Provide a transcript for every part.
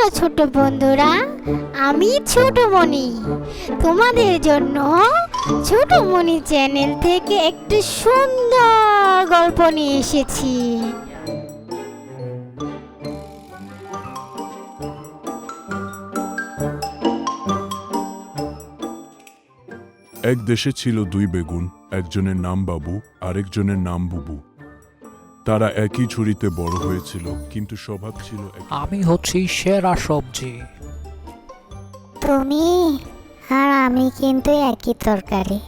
Hello ছোট বন্ধুরা, আমি ছোট মনি। তোমাদের জন্য ছোট মনি চ্যানেল থেকে একটি সুন্দর গল্প নিয়ে এসেছি। এক দেশে ছিল দুই বেগুন, একজনের নাম বাবু, আরেকজনের নাম বুবু। তারা একই ঝুড়িতে বড় হয়েছিল, কিন্তু স্বভাব ছিল আমি হচ্ছি সেরা সবজি। তুমি আর আমি কিন্তু একই তরকারি।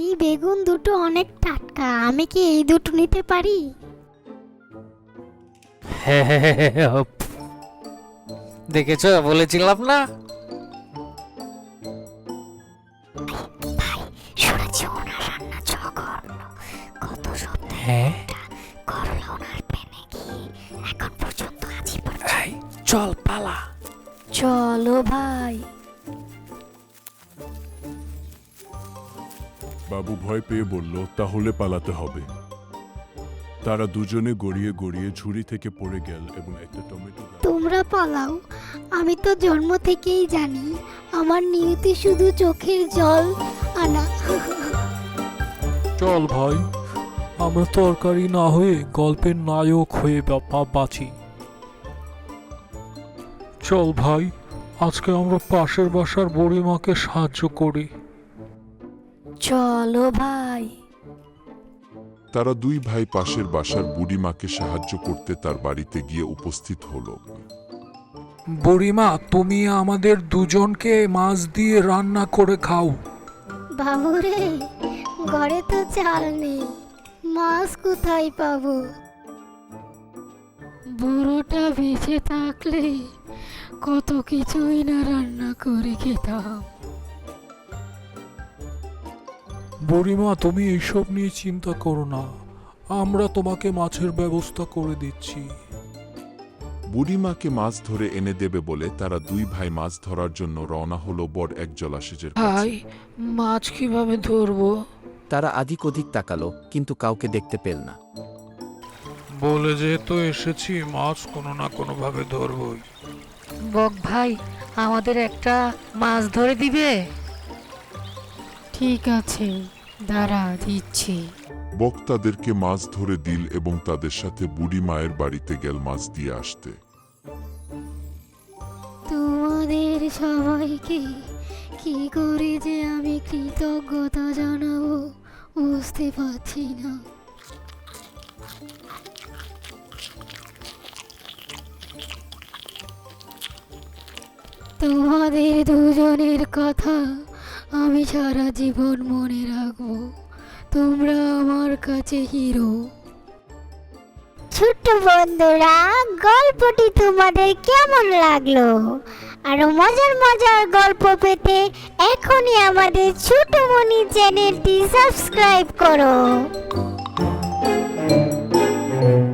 এই বেগুন দুটো অনেক টাটকা, আমি কি এই দুটো নিতে পারি? দেখেছো, বলেছিলাম না? শুনেছি ওনার রান্না জঘন্য, কত সপ্তাহ হ্যাঁ, করলো ওনার পেনে গিয়ে এখন পর্যন্ত আজই এই, চল পালা। চলো ভাই। বাবু ভয় পেয়ে বলল, তাহলে পালাতে হবে। তারা দুজনে গড়িয়ে গড়িয়ে ঝুড়ি থেকে পড়ে গেল এবং একটা টমেটো গাছ। তোমরা পালাও, আমি তো জন্ম থেকেই জানি আমার নিয়তি শুধু চোখের জল আনা। চল ভাই, আমরা তরকারি না হয়ে গল্পের নায়ক হয়ে বাঁচি। চল ভাই, আজকে আমরা পাশের বাসার বুড়িমাকে সাহায্য করি। চলো ভাই। তারা দুই ভাই পাশের বাসার বুড়িমাকে সাহায্য করতে তার বাড়িতে গিয়ে উপস্থিত হলো। বুড়িমা, তুমি আমাদের দুজনকে মাছ দিয়ে রান্না করে খাও। বাবুরে, ঘরে তো চাল নেই, মাছ কোথায় পাবো? বুড়োটা বেঁচে থাকলে কত কিছুই না রান্না করে খেতাম। বুড়িমা, তুমি এইসব নিয়ে চিন্তা করো না, আমরা তোমাকে মাছের ব্যবস্থা করে দিচ্ছি। বুড়িমাকে মাছ ধরে এনে দেবে বলে তারা দুই ভাই মাছ ধরার জন্য রওনা হলো বড় এক জলাশয়ের কাছে। ভাই, মাছ কিভাবে ধরবো? তারা আদিক ওদিক তাকালো, কিন্তু কাউকে দেখতে পেল না। বলে যেহেতু এসেছি, মাছ কোনো না কোনো ভাবে ধরবই। বক ভাই, আমাদের একটা মাছ ধরে দিবে? ঠিক আছে, দাঁড়া দিচ্ছি। বক তাদেরকে মাছ ধরে দিল এবং তাদের সাথে বুড়ি মায়ের বাড়িতে গেল মাছ দিয়ে আসতে। তোমাদের সবাইকে কি করে যে আমি কৃতজ্ঞতা জানাবো বুঝতে পারছি না। তোমাদের দুজনের কথা আমি সারা জীবন মনে রাখবো। তোমরা আমার কাছে হিরো। ছোট্ট বন্ধুরা, গল্পটি তোমাদের কেমন লাগলো? আরো মজার মজার গল্প পেতে এখনই আমাদের ছোট মনি চ্যানেলটি সাবস্ক্রাইব করো।